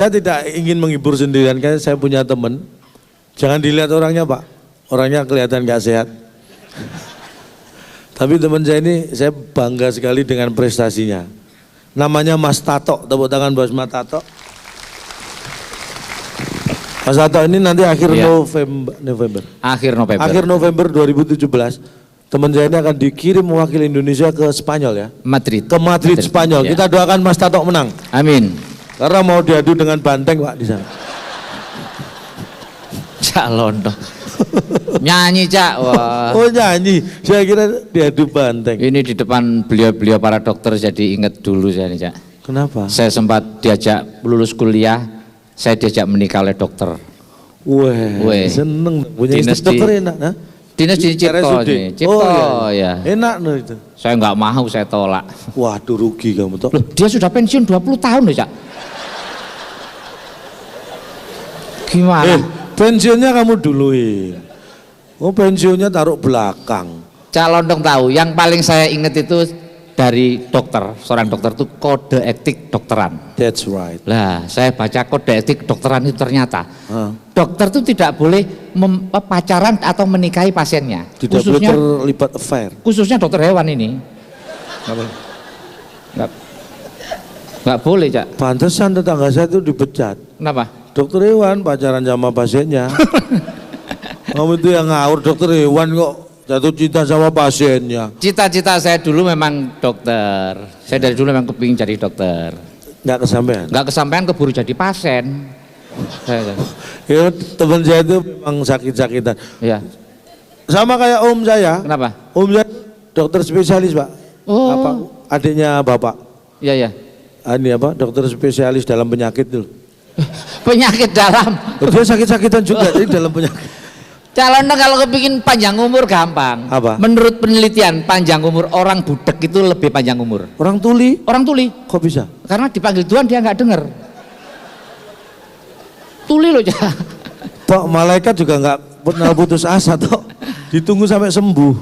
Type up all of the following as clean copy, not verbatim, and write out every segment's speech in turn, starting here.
Saya tidak ingin menghibur sendirian, karena saya punya teman. Jangan dilihat orangnya Pak, orangnya kelihatan gak sehat. Tapi teman saya ini, saya bangga sekali dengan prestasinya. Namanya Mas Tato, tepuk tangan buat Mas Tato. Mas Tato ini nanti akhir November. Akhir November 2017, teman saya ini akan dikirim mewakili Indonesia ke Spanyol ya. Ke Madrid, Spanyol. Ya. Kita doakan Mas Tato menang. Amin. Karena mau diadu dengan banteng Pak di sana. Cak Londo. Nyanyi Cak. Wah. Oh nyanyi, saya kira diadu banteng. Ini di depan beliau-beliau para dokter jadi ingat dulu saya nih Cak. Kenapa? Saya sempat diajak lulus kuliah, saya diajak menikah oleh dokter. Wah, seneng punya istri dokter enak, nah? Dinas di Cipto, oh, ya. Enak no itu. Saya nggak mau, saya tolak. Waduh rugi kamu toh. Loh, dia sudah pensiun 20 tahun loh Cak. Gimana? Pensiunnya kamu duluin. Oh pensiunnya taruh belakang. Calon dong tahu, yang paling saya ingat itu dari dokter, seorang dokter itu kode etik dokteran. That's right. Lah, saya baca kode etik dokteran itu ternyata dokter itu tidak boleh pacaran atau menikahi pasiennya. Tidak boleh terlibat affair. Khususnya dokter hewan ini. Nggak boleh, Cak. Pantesan tetangga saya itu dipecat. Kenapa? Dokter hewan pacaran sama pasiennya. Kamu itu yang ngawur, dokter hewan kok jatuh cinta sama pasiennya. Cita-cita saya dulu memang dokter. Saya dari dulu memang kepingin jadi dokter. Nggak kesampaian? Nggak kesampaian, keburu jadi pasien. Ya, teman saya itu memang sakit-sakitan. Iya. Sama kayak om saya. Kenapa? Om saya dokter spesialis Pak. Oh. Apa? Adiknya Bapak. Iya, iya. Ini apa? Dokter spesialis dalam penyakit itu. Penyakit dalam. Dia sakit-sakitan juga, jadi dalam penyakit. Calonnya kalau kepingin panjang umur gampang. Apa? Menurut penelitian panjang umur orang budek itu lebih panjang umur. Orang tuli? Orang tuli. Kok bisa? Karena dipanggil Tuhan dia nggak dengar. Tuli loh Cak. Tok malaikat juga nggak pernah putus asa Tok. Ditunggu sampai sembuh.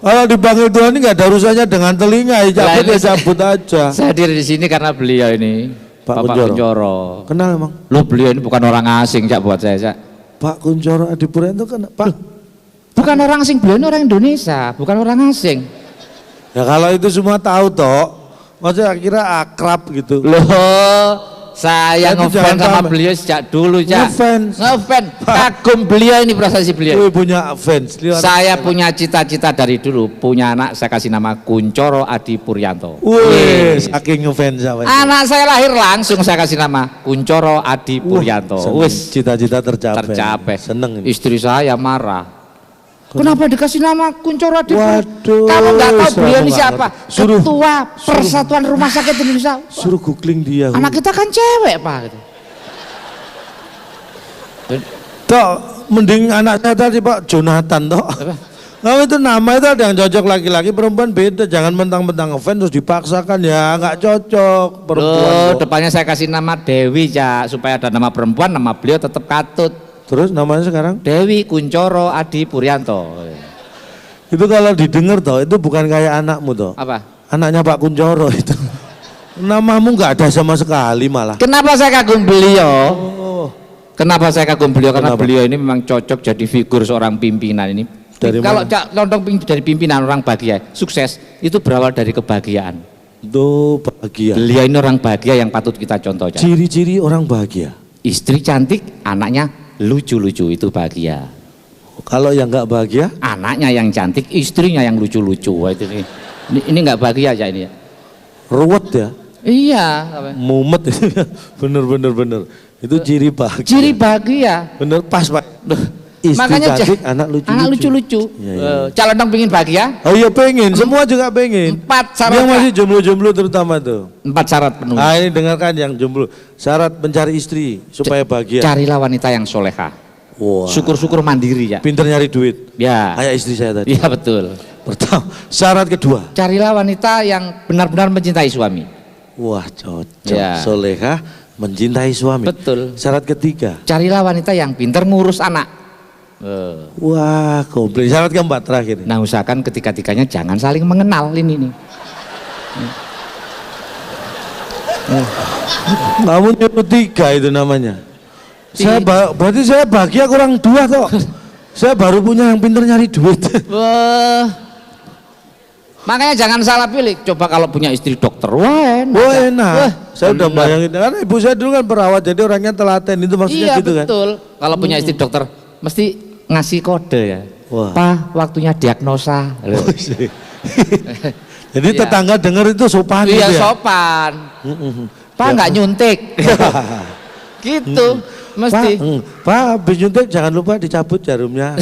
Kalau dipanggil Tuhan ini nggak ada urusannya dengan telinga, ya cabut aja. Saya hadir di sini karena beliau ini, Bapak Kunchoro. Kenal emang? Loh beliau ini bukan orang asing Cak buat saya Cak. Pak Kunchoro Adipurianto kan Pak? Bukan orang asing, beliau ini orang Indonesia, bukan orang asing. Ya kalau itu semua tahu Tok, maksudnya kira akrab gitu. Loh. Saya ngefans sama beliau sejak dulu Cak. Ngefans, kagum beliau ini, prestasi beliau. Punya fans. Saya punya cita-cita dari dulu, punya anak saya kasih nama Kunchoro Adipurianto. Wih, saking ngefans sama. Anak saya lahir langsung saya kasih nama Kunchoro Adipurianto. Wis, cita-cita tercapai. Tercapai. Seneng ini. Istri saya marah. Kenapa dikasih nama Kunchoro Adipurianto? Waduh. Kalau nggak tahu beliau ini siapa? Suruh, Ketua Persatuan Rumah Sakit Indonesia. Suruh googling dia. Anak kita kan cewek Pak. Tok, mending anak saya tadi Pak Jonathan Tok. Kalau itu nama itu ada yang cocok, laki-laki perempuan beda. Jangan mentang-mentang ngefans terus dipaksakan, ya nggak cocok perempuan. Loh, depannya saya kasih nama Dewi Cak, supaya ada nama perempuan, nama beliau tetap Katut. Terus namanya sekarang? Dewi Kunchoro Adipurianto. Itu kalau didengar Toh, itu bukan kayak anakmu Toh. Apa? Anaknya Pak Kunchoro itu. Namamu nggak ada sama sekali malah. Kenapa saya kagum beliau? Oh. Kenapa saya kagum beliau? Karena beliau ini memang cocok jadi figur seorang pimpinan ini. Kalau Lontong dari pimpinan orang bahagia, sukses itu berawal dari kebahagiaan. Itu bahagia. Beliau ini orang bahagia yang patut kita contoh. Ciri-ciri orang bahagia. Istri cantik, anaknya lucu-lucu, itu bahagia. Kalau yang nggak bahagia, anaknya yang cantik, istrinya yang lucu-lucu. Itu ini nggak bahagia aja ini ya. Ruwet ya. Iya. Mumet. bener. Itu ciri bahagia. Ciri bahagia. Bener pas Pak. Istri makanya cantik, anak lucu-lucu. Ya. Calon dong pingin bahagia? Oh iya pengen, semua juga pengen. 4 syarat. Yang masih jomblo-jomblo terutama tuh. 4 syarat penuh. Ah ini dengarkan yang jomblo. Syarat mencari istri supaya bahagia. Carilah wanita yang soleha. Wow. Syukur-syukur mandiri ya. Pinter nyari duit. Ya. Kayak istri saya tadi. Iya betul. Pertama, syarat kedua. Carilah wanita yang benar-benar mencintai suami. Wah cocok. Ya. Soleha, mencintai suami. Betul. Syarat ketiga. Carilah wanita yang pinter ngurus anak. Wah, komplit. Syarat keempat terakhir. Nah, usahakan ketiga-tiganya jangan saling mengenal ini nih. Kamu nyuruh 3 itu namanya. Berarti saya bahagia kurang 2 toh. Saya baru punya yang pinter nyari duit. Makanya jangan salah pilih. Coba kalau punya istri dokter, wah enak. Wah enak. Saya udah bayangin, karena ibu saya dulu kan perawat, jadi orangnya telaten, itu maksudnya iya, gitu kan. Iya betul. Kalau punya istri dokter, mesti ngasih kode ya. Wah. Pak, waktunya diagnosa. Jadi iya. Tetangga dengar itu sopan. Iya gitu ya? Sopan. Pak nggak nyuntik. Gitu, mesti. Pak, habis nyuntik jangan lupa dicabut jarumnya.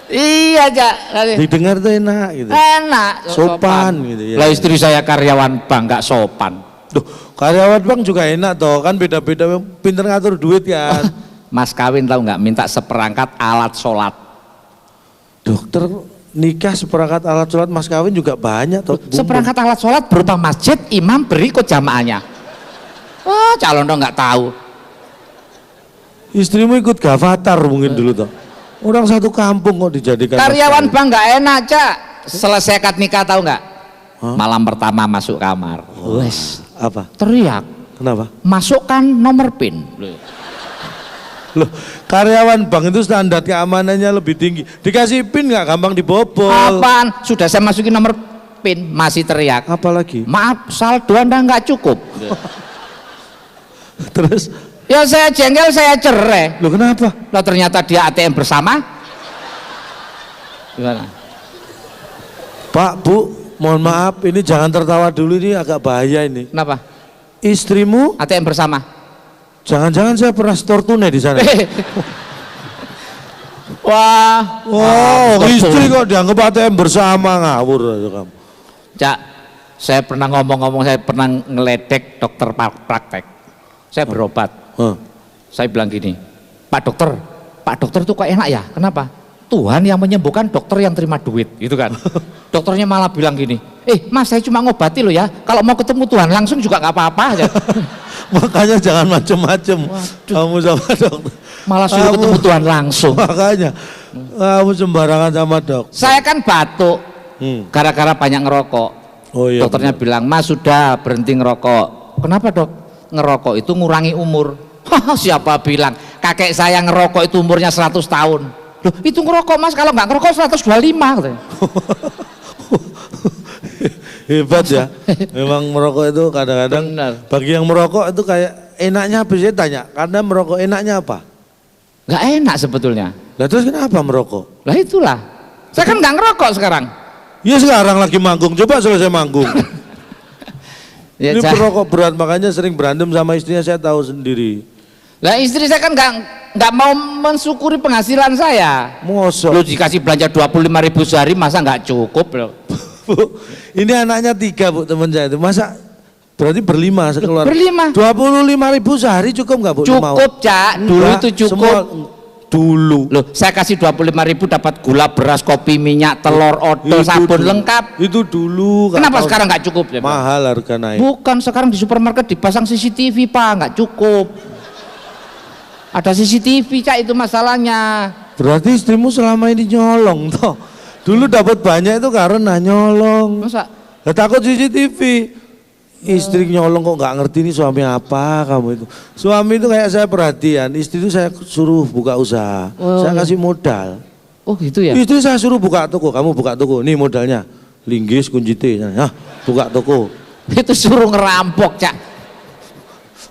Iya, Cak. Didengar tuh enak gitu. Enak, sopan gitu ya. Lah istri saya karyawan bank nggak sopan. Duh, karyawan bank juga enak toh, kan beda-beda, pinter ngatur duit kan. Mas kawin tahu nggak, minta seperangkat alat sholat. Dokter nikah seperangkat alat sholat, mas kawin juga banyak toh. Seperangkat alat sholat berupa masjid, imam, berikut jamaahnya. Wah, calon dong nggak tahu. Istrimu ikut Gavatar mungkin dulu toh. Orang satu kampung kok dijadikan karyawan bank nggak enak, Cak. Selesai akad nikah tahu nggak? Malam pertama masuk kamar. Wes. Apa? Teriak. Kenapa? Masukkan nomor PIN. Loh, karyawan bank itu standar keamanannya lebih tinggi. Dikasih PIN nggak gampang dibobol. Apaan? Sudah saya masukin nomor PIN, masih teriak. Apalagi? Maaf, saldo Anda nggak cukup. Terus? Ya saya jengkel, saya cerai. Loh kenapa? Loh ternyata dia ATM bersama. Gimana? Pak, Bu, mohon maaf, ini jangan tertawa dulu, ini agak bahaya ini. Kenapa? Istrimu ATM bersama. Jangan-jangan saya pernah store tunai di sana. Wah, istri kok dianggap ATM bersama, ngawur kamu. Cak, saya pernah ngomong-ngomong, saya pernah ngeledek dokter praktek. Saya berobat. Saya bilang gini, Pak dokter itu kok enak ya? Kenapa? Tuhan yang menyembuhkan, dokter yang terima duit, gitu kan? Dokternya malah bilang gini, Mas saya cuma ngobati lo ya, kalau mau ketemu Tuhan langsung juga nggak apa-apa. Makanya jangan macem-macem kamu sama dokter. Malah suruh ketemu Tuhan langsung. Makanya kamu sembarangan sama dokter. Saya kan batuk, gara-gara banyak ngerokok. Oh, iya, dokternya bilang, Mas sudah berhenti ngerokok. Kenapa dok? Ngerokok itu ngurangi umur. Siapa bilang? Kakek saya ngerokok itu umurnya 100 tahun. Loh, itu ngerokok Mas, kalau nggak ngerokok 125 katanya. Hebat ya. Memang merokok itu kadang-kadang bagi yang merokok itu kayak enaknya apa sih, tanya. Karena merokok enaknya apa? Nggak enak sebetulnya. Lah terus kenapa merokok? Lah itulah. Saya kan nggak ngerokok sekarang. Ya sekarang lagi manggung, coba selesai manggung. Ya, ini perokok berat, makanya sering berantem sama istrinya, saya tahu sendiri. Lah istri saya kan nggak mau mensyukuri penghasilan saya. Mosok. Lu dikasih belanja 25.000 sehari, masa nggak cukup loh? Bu, ini anaknya 3 Bu, teman saya itu. Masa berarti berlima sekeluarga? Berlima. 25.000 sehari cukup nggak Bu? Cukup, Cak. Dulu itu cukup. Dulu. Loh, saya kasih 25.000 dapat gula, beras, kopi, minyak, telur, odol, sabun dulu. Lengkap. Itu dulu. Kenapa sekarang nggak cukup? Ya, mahal harga naik. Bukan, sekarang di supermarket dipasang CCTV, Pak, nggak cukup. Ada CCTV, Cak, itu masalahnya. Berarti istrimu selama ini nyolong toh. Dulu dapat banyak itu karena nyolong. Masa? Lah takut CCTV. Istri nyolong kok nggak ngerti ini suami apa kamu itu. Suami itu kayak saya perhatian, istri itu saya suruh buka usaha, saya kasih modal. Oh gitu ya? Istri saya suruh buka toko, kamu buka toko, nih modalnya, linggis kunci T, nah, buka toko. Itu suruh ngerampok, Cak.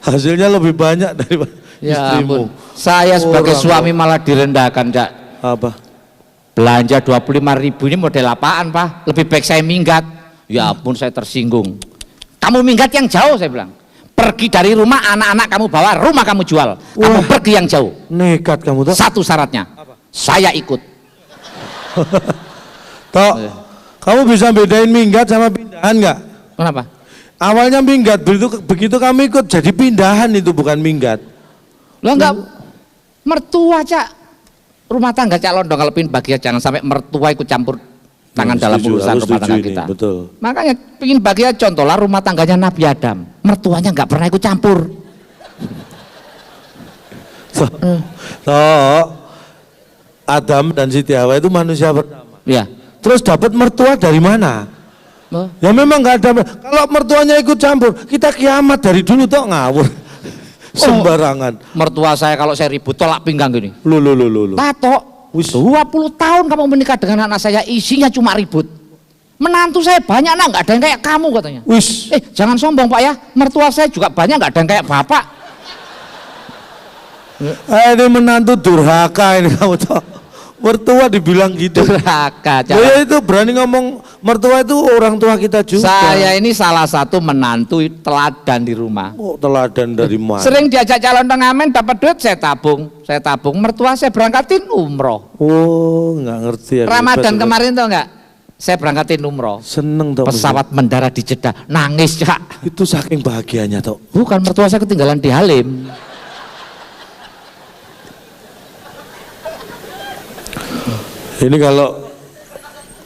Hasilnya lebih banyak daripada ya, istrimu. Saya sebagai suami malah direndahkan, Cak. Apa? Belanja 25.000 ini model apaan, Pak? Lebih baik saya minggat. Ya ampun, saya tersinggung. Kamu minggat yang jauh, saya bilang. Pergi dari rumah, anak-anak kamu bawa, rumah kamu jual. Kamu pergi yang jauh. Nekat kamu tuh. Satu syaratnya, apa? Saya ikut. Toh, kamu bisa bedain minggat sama pindahan nggak? Kenapa? Awalnya minggat, begitu kamu ikut jadi pindahan, itu bukan minggat. Lo enggak, mertua, Cak. Rumah tangga Cak Londong, kalau pingin bahagia jangan sampai mertua ikut campur tangan dalam urusan rumah tangga kita. Betul. Makanya pingin bahagia, contohlah rumah tangganya Nabi Adam, mertuanya nggak pernah ikut campur. So, Adam dan Siti Hawa itu manusia pertama. Ya. Terus dapat mertua dari mana? Ya memang nggak ada. Kalau mertuanya ikut campur, kita kiamat dari dulu toh ngawur. Sembarangan. Mertua saya kalau saya ribut tolak pinggang gini. Lu. Tato, 20 tahun kamu menikah dengan anak saya, isinya cuma ribut. Menantu saya banyak nak, nggak ada yang kayak kamu katanya. Wis. Jangan sombong Pak ya, mertua saya juga banyak, nggak ada yang kayak bapak. Ini menantu durhaka ini kamu tahu. Mertua dibilang gitu. Durhaka. Ya itu berani ngomong mertua itu orang tua kita juga. Saya ini salah satu menantu teladan di rumah. Oh, teladan dari mana? Sering diajak calon pengamen, dapat duit saya tabung. Mertua saya berangkatin umroh. Oh, nggak ngerti ya. Ramadan kemarin tau nggak? Saya berangkatin umroh. Seneng tau. Pesawat mendarat di Jeddah, nangis Cak. Itu saking bahagianya tau. Bukan, mertua saya ketinggalan di Halim. Ini kalau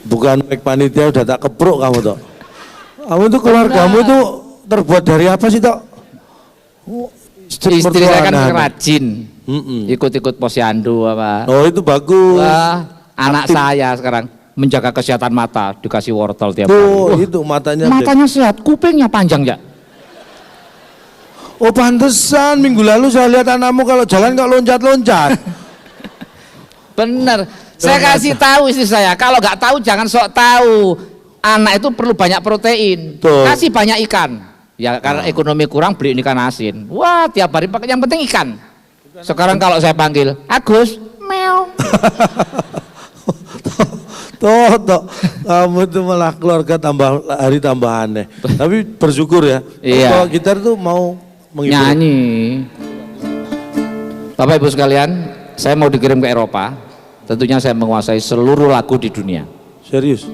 bukan naik panitia udah tak kepruk kamu toh. Kamu itu keluargamu itu terbuat dari apa sih toh? Istri saya kan rajin, ikut-ikut posyandu apa. Oh itu bagus. Anak saya sekarang menjaga kesehatan mata, dikasih wortel tiap hari. Oh itu matanya sehat, kupingnya panjang ya. Oh pantesan minggu lalu saya lihat anakmu kalau jalan kok loncat-loncat. Bener. Saya kasih tahu istri saya, kalau nggak tahu jangan sok tahu. Anak itu perlu banyak protein. Tuh. Kasih banyak ikan. Ya karena ekonomi kurang beli ikan asin. Wah tiap hari pakai, yang penting ikan. Sekarang kalau saya panggil Agus, meow. Toh, kamu itu malah keluarga tambah hari tambah aneh. Tapi bersyukur ya. Iya. Kalau gitar tuh mau menghibur. Nyanyi. Bapak Ibu sekalian, saya mau dikirim ke Eropa. Tentunya saya menguasai seluruh lagu di dunia. Serius?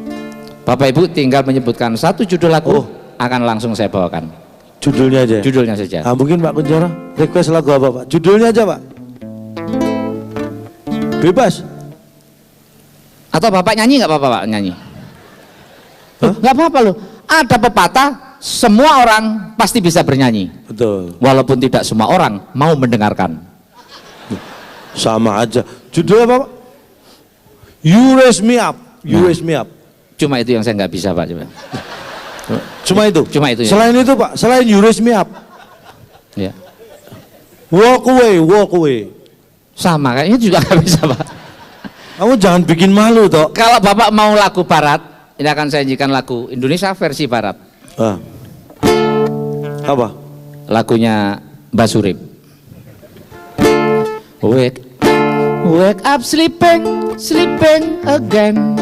Bapak Ibu tinggal menyebutkan satu judul lagu, akan langsung saya bawakan. Judulnya aja? Judulnya saja. Mungkin Pak Kunchoro request lagu apa Pak? Judulnya aja Pak. Bebas. Atau Bapak nyanyi nggak apa-apa Pak nyanyi? Nggak apa-apa loh. Ada pepatah, semua orang pasti bisa bernyanyi. Betul. Walaupun tidak semua orang mau mendengarkan. Sama aja. Judulnya apa Pak? You Raise Me Up. You Raise Me Up. Cuma itu yang saya nggak bisa Pak. Cuma itu? Cuma itu ya. Selain itu Pak, selain You Raise Me Up. Ya. Walk Away, Walk Away. Sama kayaknya juga nggak bisa Pak. Kamu jangan bikin malu toh. Kalau Bapak mau lagu barat, ini akan saya nyanyikan lagu Indonesia versi barat. Apa? Lagunya Mbak Surip. Wake up sleeping, sleeping again.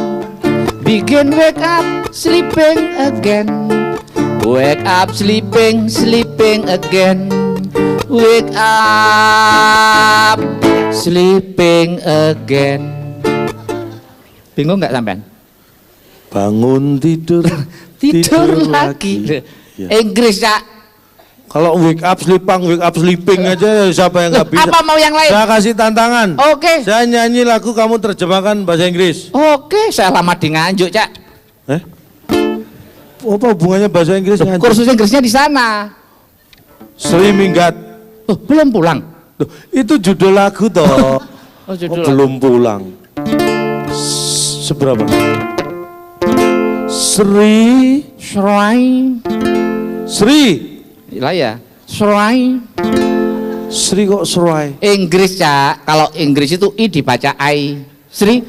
Begin wake up, sleeping again. Wake up sleeping, sleeping again. Wake up, sleeping again. Bingung nggak sampean? Bangun tidur, tidur lagi. Ya. Inggris ya. Kalau wake up sleeping aja siapa yang nggak bisa? Apa mau yang lain? Saya kasih tantangan. Oke. Saya nyanyi lagu, kamu terjemahkan bahasa Inggris. Oke, saya lama di Nganjuk, Cak. Apa hubungannya bahasa Inggris? Kursus Inggrisnya di sana. Slimming God. Belum pulang. Itu judul lagu toh. Belum pulang. Seberapa? Sri. Lah ya, Sri kok Sri? Inggris Cak, kalau Inggris itu I dibaca I. Sri.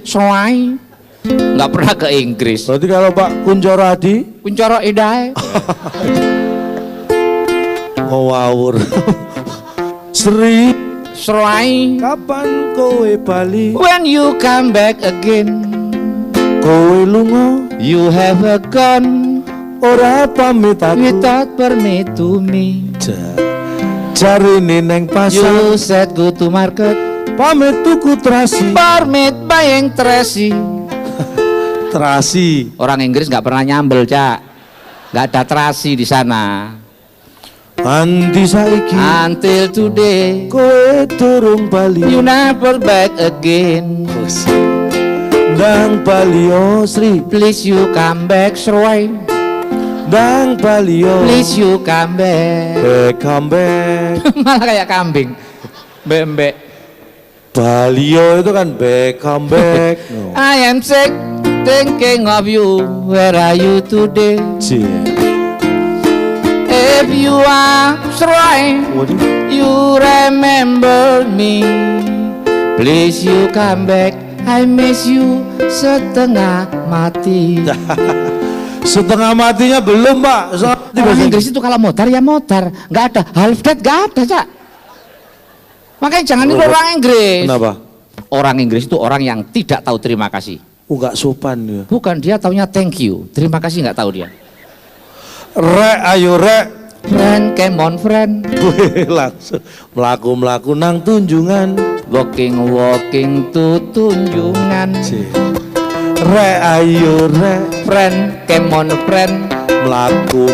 Nggak pernah ke Inggris. Berarti kalau Pak Kunchoro Adi? Kunchoro Idai. Ngawur. Sri. Kapan kowe bali? When you come back again. Kowe lunga. You have gone. Ora pamit aku. Without permit to me. Cari neng pasar. You said go to market. Pamit tuku terasi. Permit buying terasi. Terasi. Orang Inggris nggak pernah nyambel Cak. Nggak ada terasi di sana. Anti saiki. Until today. Kowe durung bali. You never back again. Dang bali Sri. Please you come back Sri. Dang balio. Please you come back. Come back. Malah kayak kambing. Bembek. Balio itu kan come back. I am sick thinking of you. Where are you today? If you are trying, you remember me. Please you come back, I miss you setengah mati. Setengah matinya belum, Pak. Orang Inggris itu kalau motor ya motor, nggak ada half dead, nggak ada, Cak. Makanya jangan niru orang Inggris. Kenapa? Orang Inggris itu orang yang tidak tahu terima kasih. Nggak sopan dia. Bukan, dia taunya thank you, terima kasih nggak tahu dia. Rek, ayo rek. Friend, come on friend. Langsung melaku nang tunjungan. Walking to tunjungan. Rek, ayo rek. Friend, come on friend. Melaku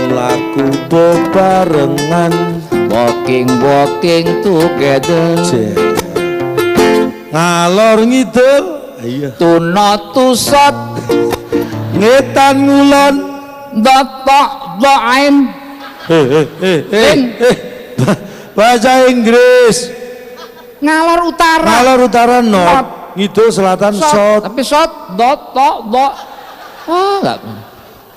bebarengan. Walking together. Ngalor ngidul. To not to shot. Ngetan ngulon. Dotok doain. Bahasa Inggris. Ngalor utara not. Ngidul selatan shot. Tapi shot dot. Enggak.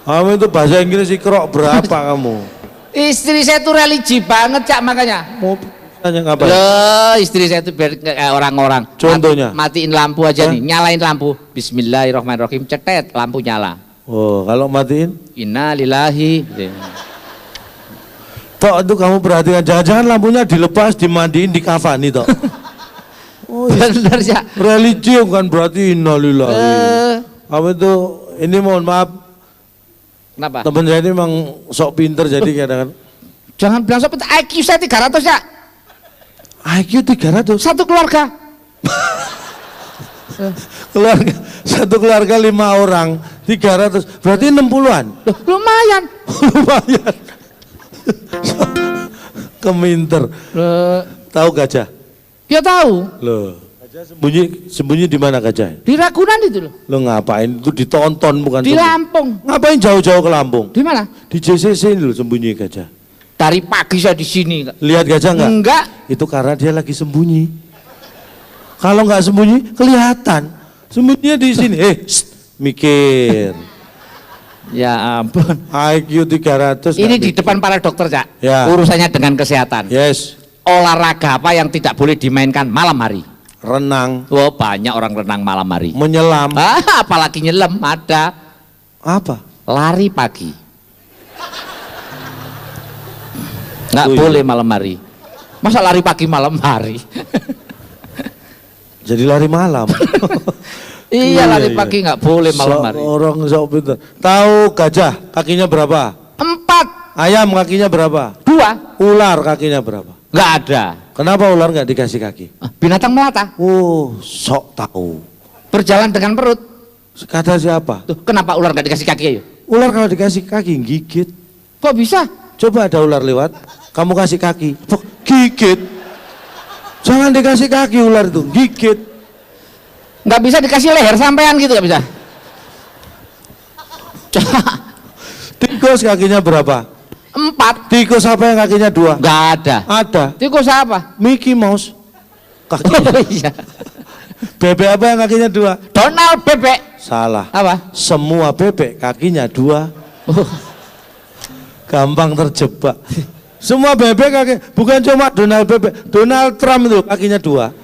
Kamu itu bahasa Inggris ikrok berapa kamu? Istri saya itu religi banget, Cak, makanya. Mau tanya ngapain? Loh, istri saya itu kayak orang-orang. Contohnya? Matiin lampu aja nih, nyalain lampu. Bismillahirrahmanirrahim, cetet, lampu nyala. Oh, kalau matiin? Innalillahi. Tok, itu kamu perhatikan, jangan-jangan lampunya dilepas, dimandiin, dikafani tok. Oh, benar ya. Religi kan berarti innalillahi. Kamu itu, ini mohon maaf. Kenapa? Teman saya ini memang sok pinter jadi kadang-kadang. Jangan bilang sok pinter, IQ saya 300 ya. IQ 300? Satu keluarga. Satu keluarga 5 orang, 300, berarti 60-an. Lumayan. Lumayan. Keminter. Tahu gajah? Ya tahu. Loh, gajah sembunyi di mana gajah? Di Ragunan itu loh. Lo ngapain? Itu ditonton bukan? Di Lampung. Ngapain jauh-jauh ke Lampung? Di mana? Di JCC ini loh sembunyi gajah. Dari pagi saya di sini. Lihat gajah enggak? Enggak. Itu karena dia lagi sembunyi. Kalau nggak sembunyi kelihatan. Sembunyinya di sini. Mikir. Ya ampun. IQ 300. Ini di depan para dokter, Cak. Ya. Urusannya dengan kesehatan. Yes. Olahraga apa yang tidak boleh dimainkan malam hari? Renang. Oh, banyak orang renang malam hari. Menyelam. Apalagi nyelam ada. Apa? Lari pagi. Nggak boleh malam hari. Masa lari pagi malam hari? Jadi lari malam. Iya, lari pagi nggak boleh malam hari. Orang sok pintar. Tahu gajah kakinya berapa? 4. Ayam kakinya berapa? 2. Ular kakinya berapa? Nggak ada. Kenapa ular nggak dikasih kaki? Binatang melata. Oh, sok tahu. Berjalan dengan perut. Kata siapa? Tuh, kenapa ular nggak dikasih kaki? Ayo. Ular kalau dikasih kaki gigit. Kok bisa? Coba ada ular lewat, kamu kasih kaki, gigit. Jangan dikasih kaki ular itu, gigit. Nggak bisa dikasih leher sampean gitu, nggak bisa. Tikus kakinya berapa? 4. Tikus apa yang kakinya 2? Nggak ada. Ada. Tikus apa? Mickey Mouse. Kakinya. Oh, iya. Bebek apa yang kakinya 2? Donald bebek. Salah. Apa? Semua bebek kakinya 2. Gampang terjebak. Semua bebek kaki, bukan cuma Donald bebek. Donald Trump itu kakinya 2.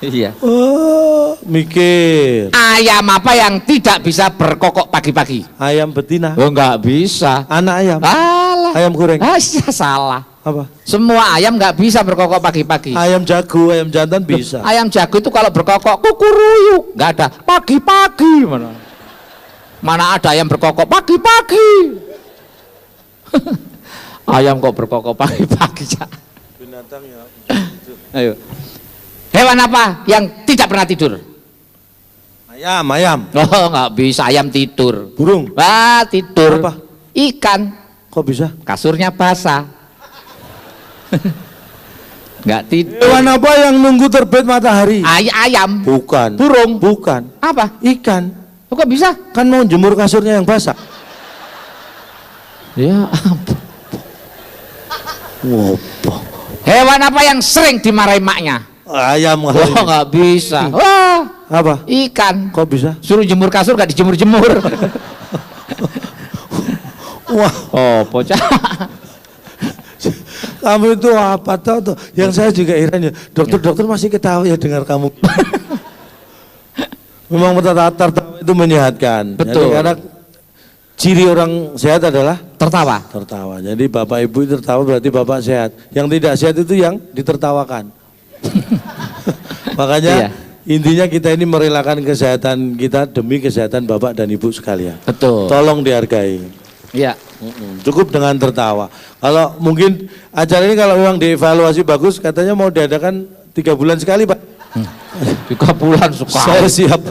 Iya. Oh, mikir. Ayam apa yang tidak bisa berkokok pagi-pagi? Ayam betina. Oh, nggak bisa. Anak ayam. Alah. Ayam goreng. Salah. Apa? Semua ayam nggak bisa berkokok pagi-pagi. Ayam jago, ayam jantan bisa. Ayam jago itu kalau berkokok kukuruyuk, nggak ada. Pagi-pagi mana? Mana ada ayam berkokok pagi-pagi? Ayam kok berkokok pagi-pagi, Cak? Binatang ya. Ayo. Hewan apa yang tidak pernah tidur? Ayam. Oh, nggak bisa ayam tidur. Burung. Tidur. Apa? Ikan. Kok bisa? Kasurnya basah. Nggak tidur. Hewan apa yang nunggu terbit matahari? Ayam. Bukan. Burung. Bukan. Apa? Ikan. Kok bisa? Kan mau jemur kasurnya yang basah. Ya ampun. Wopo. Hewan apa yang sering dimarahi maknya? Ayam. Oh, nggak bisa. Wah, Apa? Ikan. Kok bisa? Suruh jemur kasur gak dijemur-jemur. Wah, oh bocah. Kamu itu apa tahu tuh? Yang saya juga heran ya, dokter-dokter masih ketawa ya dengar kamu. Memang tertawa itu menyehatkan. Betul. Jadi, karena ciri orang sehat adalah tertawa. Tertawa. Jadi bapak ibu tertawa berarti bapak sehat. Yang tidak sehat itu yang ditertawakan. Makanya intinya kita ini merelakan kesehatan kita demi kesehatan bapak dan ibu sekalian. Betul. Tolong dihargai. Iya. Cukup dengan tertawa. Kalau mungkin acara ini kalau memang dievaluasi bagus, katanya mau diadakan 3 bulan sekali, Pak. 3 bulan sekali. Saya siap.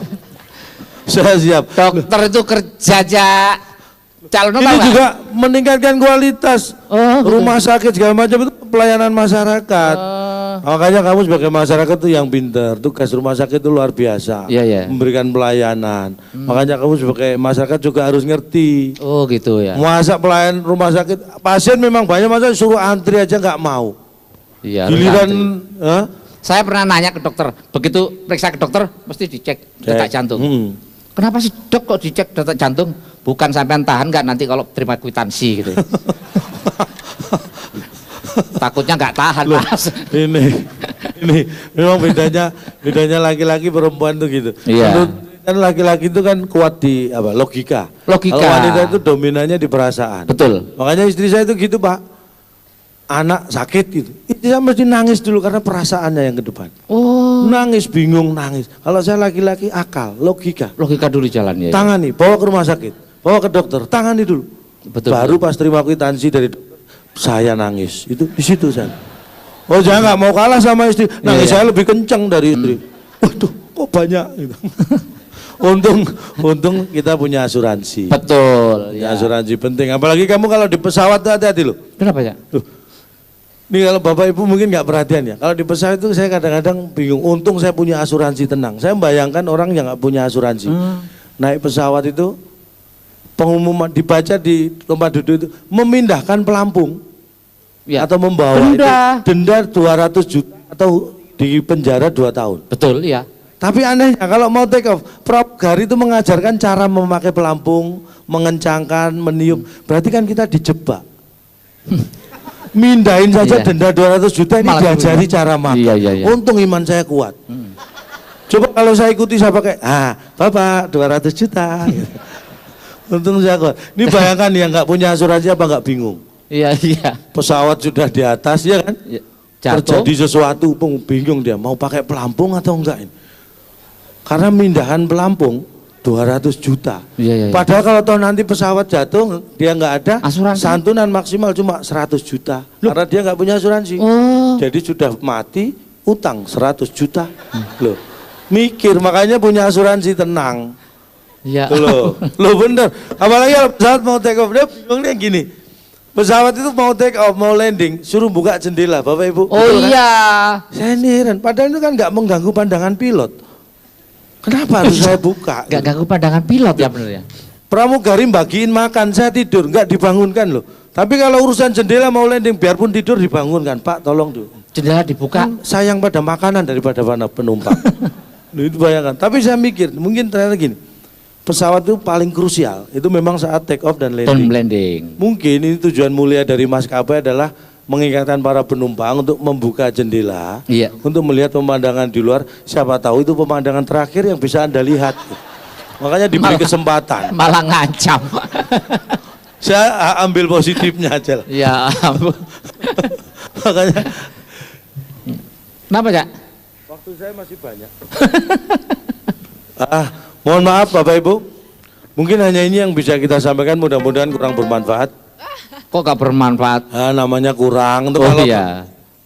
Saya siap. Dokter itu kerja aja. Calon ini juga meningkatkan kualitas rumah sakit segala macam itu pelayanan masyarakat. Makanya kamu sebagai masyarakat itu yang pintar, tugas rumah sakit itu luar biasa, memberikan pelayanan. Makanya kamu sebagai masyarakat juga harus ngerti. Oh gitu ya. Masa pelayan rumah sakit, pasien memang banyak, masa suruh antri aja nggak mau. Iya. Giliran, saya pernah nanya ke dokter, begitu periksa ke dokter mesti dicek detak jantung. Kenapa sih dok kok dicek detak jantung? Bukan sampean tahan nggak nanti kalau terima kwitansi gitu. Takutnya nggak tahan. Loh, Mas. Ini memang bedanya laki-laki perempuan tuh gitu. Iya. Kan laki-laki itu kan kuat di apa logika. Logika. Kalau wanita itu dominannya di perasaan. Betul. Makanya istri saya itu gitu, Pak. Anak sakit gitu, dia mesti nangis dulu karena perasaannya yang ke depan. Oh. Nangis, bingung, nangis. Kalau saya laki-laki akal, logika. Logika dulu jalan ya. Tangani, bawa ke rumah sakit, bawa ke dokter, tangani dulu. Betul. Baru pas terima kwitansi dari dokter, saya nangis. Itu di situ saya. Oh, saya nggak mau kalah sama istri. Nangis saya lebih kencang dari istri. Waduh, kok banyak gitu. Untung kita punya asuransi. Betul. Ya. Asuransi penting. Apalagi kamu kalau di pesawat hati-hati loh. Kenapa ya? Ini kalau Bapak Ibu mungkin nggak perhatian ya. Kalau di pesawat itu saya kadang-kadang bingung. Untung saya punya asuransi tenang. Saya membayangkan orang yang nggak punya asuransi. Naik pesawat itu pengumuman dibaca di tempat duduk itu memindahkan pelampung atau membawa denda 200 juta atau di penjara 2 tahun. Betul ya. Tapi anehnya kalau mau take off, pramugari itu mengajarkan cara memakai pelampung, mengencangkan, meniup. Berarti kan kita dijebak. Mindahin saja denda 200 juta ini malah diajari cara makan. Untung iman saya kuat. Coba kalau saya ikuti saya pakai, Bapak 200 juta. Untung saya kuat. Ini bayangkan yang nggak punya asuransi apa nggak bingung. Iya. Pesawat sudah di atas ya kan. Terjadi sesuatu, bingung dia mau pakai pelampung atau enggak ini. Karena mindahan pelampung 200 juta. Padahal kalau toh nanti pesawat jatuh dia nggak ada asuransi. Santunan maksimal cuma 100 juta. Karena dia nggak punya asuransi. Jadi sudah mati utang 100 juta. Loh, mikir makanya punya asuransi tenang. Iya. Loh bener. Apalagi kalau pesawat mau take off dia bingungnya gini. Pesawat itu mau take off, mau landing, suruh buka jendela, Bapak Ibu. Oh iya. Kan? Saya heran. Padahal itu kan nggak mengganggu pandangan pilot. Kenapa harus saya buka? Gak ganggu pandangan pilot ya bener ya. Pramugari bagiin makan, saya tidur, nggak dibangunkan loh. Tapi kalau urusan jendela mau landing, biarpun tidur dibangunkan, Pak tolong tuh. Jendela dibuka. Kan sayang pada makanan daripada pada penumpang. Itu bayangkan. Tapi saya mikir, mungkin ternyata gini, pesawat itu paling krusial, itu memang saat take off dan landing. Mungkin ini tujuan mulia dari maskapai adalah mengingatkan para penumpang untuk membuka jendela, untuk melihat pemandangan di luar. Siapa tahu itu pemandangan terakhir yang bisa Anda lihat. Makanya diberi kesempatan. Malah ngancam. Saya ambil positifnya aja. Ya ampun. Makanya. Kenapa Cak? Waktu saya masih banyak. Mohon maaf Bapak Ibu. Mungkin hanya ini yang bisa kita sampaikan, mudah-mudahan kurang bermanfaat. Kok gak bermanfaat? Namanya kurang. Untuk kalau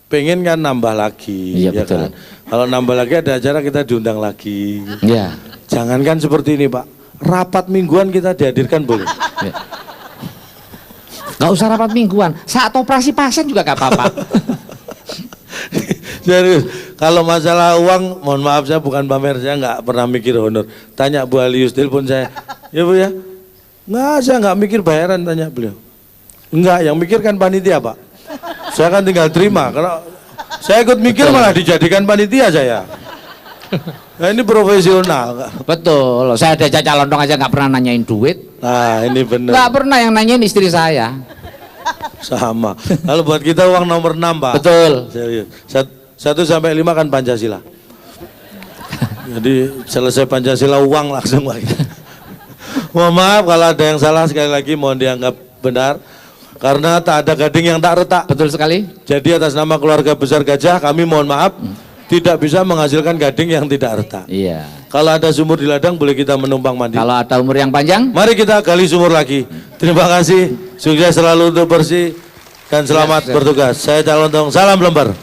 pengen kan nambah lagi. Iya ya betul. Kan? Kalau nambah lagi ada acara kita diundang lagi. Iya. Jangankan seperti ini Pak. Rapat mingguan kita dihadirkan boleh. Ya. Gak usah rapat mingguan. Saat operasi pasien juga gak apa-apa. Jadi kalau masalah uang, mohon maaf saya bukan pamer, saya nggak pernah mikir honor. Tanya Bu Alius, telepon saya. Ya Bu ya. Nggak, saya nggak mikir bayaran, tanya beliau. Enggak, yang mikir kan panitia Pak. Saya kan tinggal terima. Kalau saya ikut mikir malah dijadikan panitia saya. Nah, ini profesional. Betul, saya ada calon dong aja nggak pernah nanyain duit. Nah ini bener. Nggak pernah yang nanyain istri saya. Sama. Lalu buat kita uang nomor 6 Pak. Betul. 1 sampai 5 kan Pancasila. Jadi selesai Pancasila uang langsung lagi. Mohon maaf kalau ada yang salah, sekali lagi mohon dianggap benar. Karena tak ada gading yang tak retak. Betul sekali. Jadi atas nama keluarga besar Gajah kami mohon maaf tidak bisa menghasilkan gading yang tidak retak. Iya. Kalau ada sumur di ladang boleh kita menumpang mandi. Kalau ada umur yang panjang, mari kita gali sumur lagi. Terima kasih. Sukses selalu untuk bersih dan selamat bertugas. Saya Calon Tong, salam lembar.